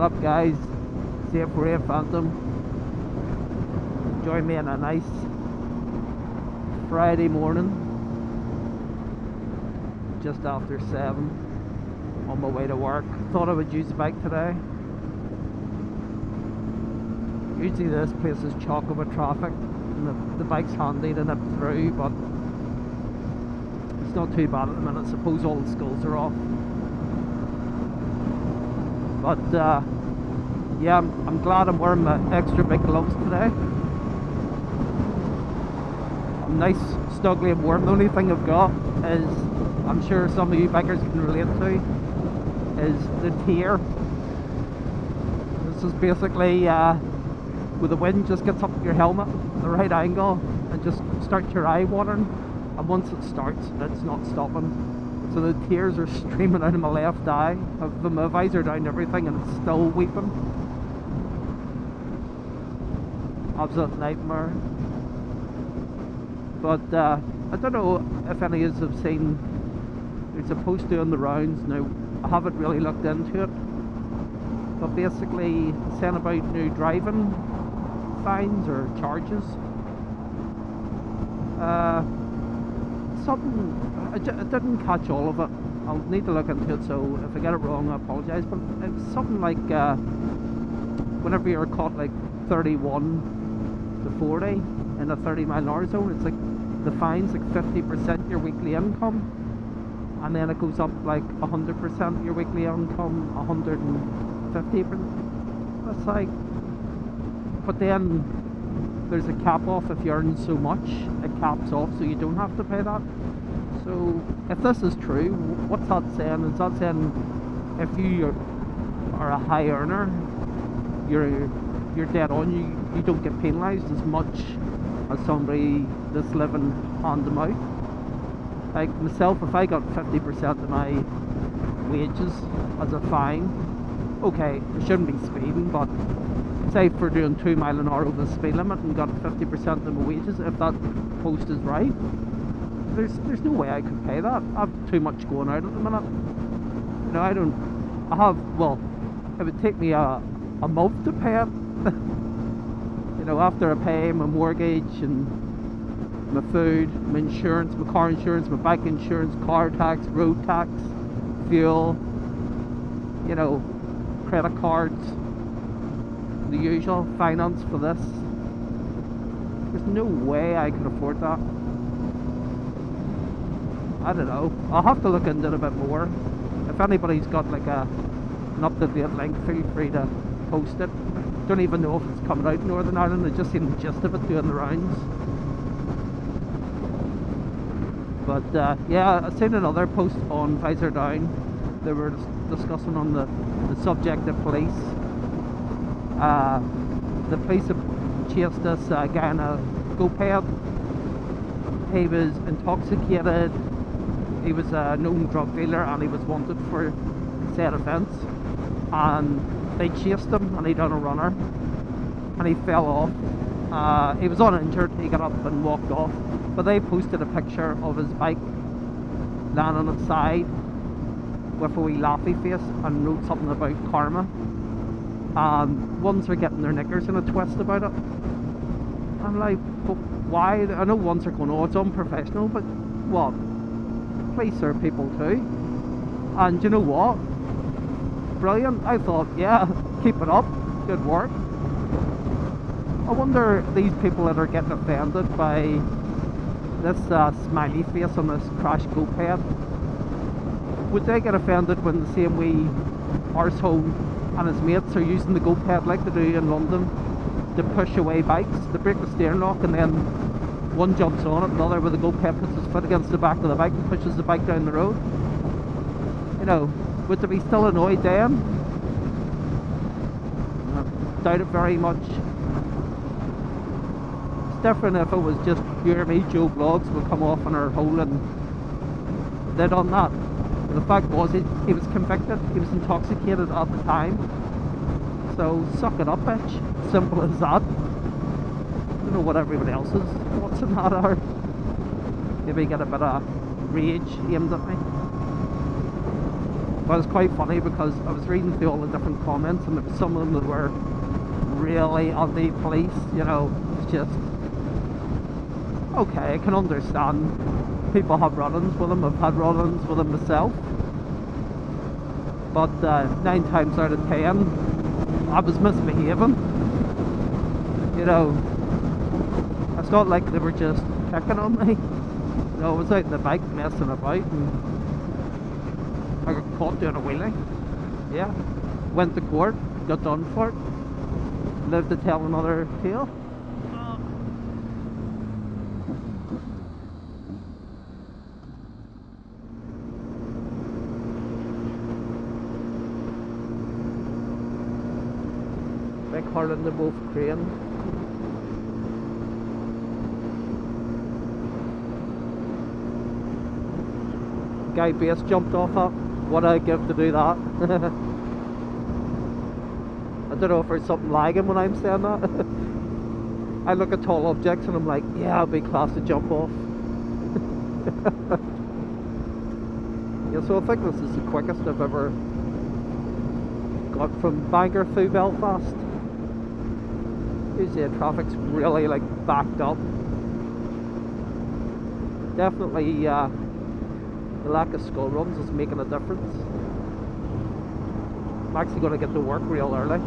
up, guys? Safe Ray Phantom. Join me on a nice Friday morning, just after 7, on my way to work. Thought I would use the bike today. Usually this place is chock with traffic, and the bike's handy to nip through, but it's not too bad at the minute. Suppose all the schools are off. But yeah, I'm glad I'm wearing my extra big gloves today. I'm nice, snuggly and warm. The only thing I've got is, I'm sure some of you bikers can relate to, is the tear. This is basically where the wind just gets up your helmet at the right angle and just starts your eye watering, and once it starts, it's not stopping. So the tears are streaming out of my left eye. I've my visor down and everything, and it's still weeping. Absolute nightmare. But I don't know if any of you have seen, there's a post doing the rounds now. I haven't really looked into it, but basically saying about new driving fines or charges. Something, I didn't catch all of it. I'll need to look into it, so if I get it wrong I apologise, but it's something like whenever you're caught like 31 to 40 in a 30-mile-an-hour zone, it's like the fine's like 50% your weekly income, and then it goes up like 100% your weekly income, 150%. That's like, but then there's a cap off. If you earn so much, it caps off, so you don't have to pay that. So if this is true, what's that saying? Is that saying if you are a high earner, you're dead on, you don't get penalised as much as somebody that's living hand to mouth? Like myself, if I got 50% of my wages as a fine, okay, I shouldn't be speeding, but say for doing 2 miles an hour over the speed limit and got 50% of my wages, if that post is right, there's no way I could pay that. I have too much going out at the minute. You know, well, it would take me a month to pay it. You know, after I pay my mortgage and my food, my insurance, my car insurance, my bike insurance, car tax, road tax, fuel, you know, credit cards, the usual finance for this. There's no way I could afford that. I don't know. I'll have to look into it a bit more. If anybody's got like an up-to-date link, feel free to post it. Don't even know if it's coming out in Northern Ireland. I just seen the gist of it doing the rounds. But yeah, I seen another post on Visor Down. They were discussing on the subject of police. The police have chased this guy in a go-ped. He was intoxicated. He was a known drug dealer, and he was wanted for said offence. And they chased him, and he done a runner, and he fell off. He was uninjured. He got up and walked off. But they posted a picture of his bike laying on its side with a wee laughy face and wrote something about karma. And ones are getting their knickers in a twist about it. I'm like, but why? I know ones are going, oh, it's unprofessional, but what? Police are people too. And you know what? Brilliant. I thought, yeah, keep it up. Good work. I wonder, these people that are getting offended by this smiley face on this crash go-ped, would they get offended when the same wee arsehole and his mates are using the go-ped like they do in London to push away bikes? They break the steering lock, and then one jumps on it, another with the go-ped puts his foot against the back of the bike and pushes the bike down the road. You know, would they be still annoyed then? I doubt it very much. It's different if it was just pure me, Joe Blogs would come off on our hole and they done that. But the fact was, he was convicted, he was intoxicated at the time. So suck it up, bitch. Simple as that. I don't know what everybody else's thoughts on that are. Maybe get a bit of rage aimed at me. But it's quite funny because I was reading through all the different comments, and there were some of them that were really anti-police. You know, it's just okay. I can understand people have run-ins with them. I've had run-ins with them myself, but 9 times out of 10, I was misbehaving. You know, it's not like they were just picking on me. You know, I was out in the bike messing about, and I got caught doing a wheelie. Yeah. Went to court, got done for it. Lived to tell another tale. Big heart in the both crane. Guy base jumped off that. What I'd give to do that. I don't know if there's something lagging when I'm saying that. I look at tall objects and I'm like, yeah, it'd be class to jump off. Yeah, so I think this is the quickest I've ever got from Bangor through Belfast. Usually the traffic's really like backed up. Definitely the lack of school runs is making a difference. I'm actually going to get to work real early.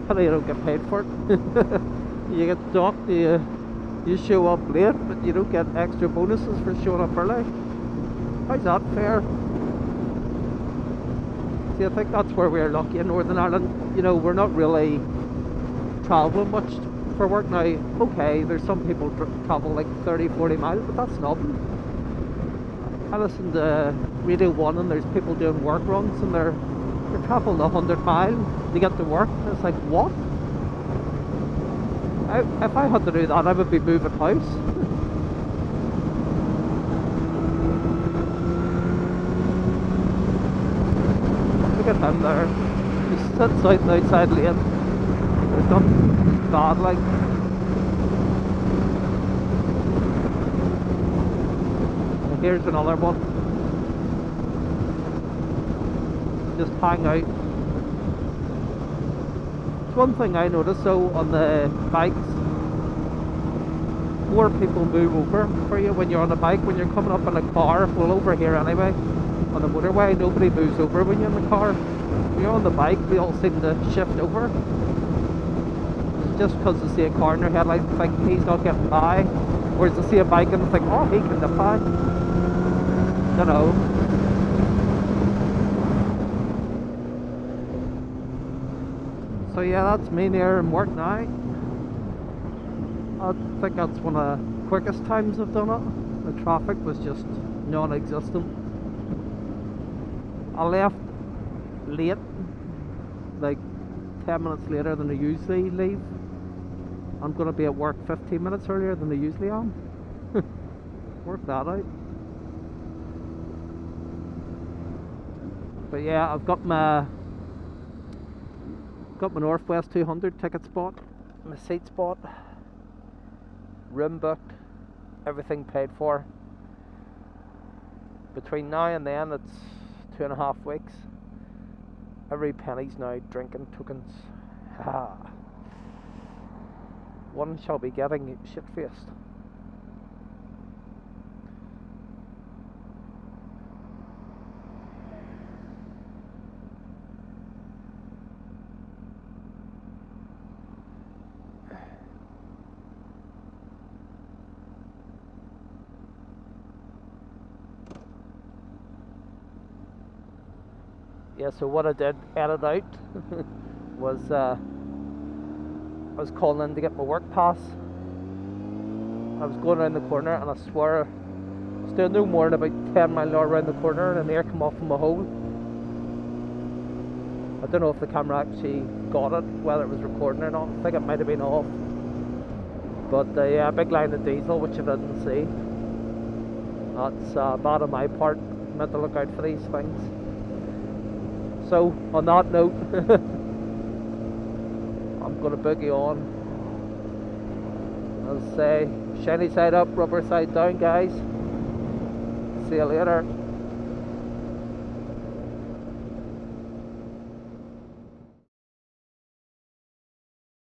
Pity you don't get paid for it. You get docked, you show up late, but you don't get extra bonuses for showing up early. How's that fair? See, I think that's where we're lucky in Northern Ireland. You know, we're not really travelling much for work now. Okay, there's some people travel like 30-40 miles, but that's nothing. I listen to Radio 1 and there's people doing work runs and they're travelling 100 miles to get to work. And it's like, what? If I had to do that, I would be moving house. Look at him there. He sits out in the outside lane. There's nothing bad like. And here's another one. Just hang out. It's one thing I noticed though on the bikes, more people move over for you when you're on a bike. When you're coming up in a car, well, over here anyway, on the motorway, nobody moves over when you're in the car. When you're on the bike, they all seem to shift over. Just because they see a car in their headlight and think he's not getting by, whereas they see a bike and they think, oh, he can get by. You know. So yeah, that's me near in work now. I think that's one of the quickest times I've done it. The traffic was just non-existent. I left late, like 10 minutes later than I usually leave. I'm going to be at work 15 minutes earlier than I usually am. Work that out. But yeah, I've got my Northwest 200 ticket spot, my seat spot, room booked, everything paid for. Between now and then it's 2.5 weeks. Every penny's now drinking tokens. One shall be getting shit-faced. Yeah, so what I did edit out was I was calling in to get my work pass. I was going around the corner and I swear I was doing no more than about 10 mile an hour around the corner and an air came off in my hole. I don't know if the camera actually got it, whether it was recording or not. I think it might have been off. But yeah, a big line of diesel which I didn't see. That's bad on my part. I'm meant to look out for these things. So, on that note, I'm going to boogie on. I'll say, shiny side up, rubber side down, guys. See you later.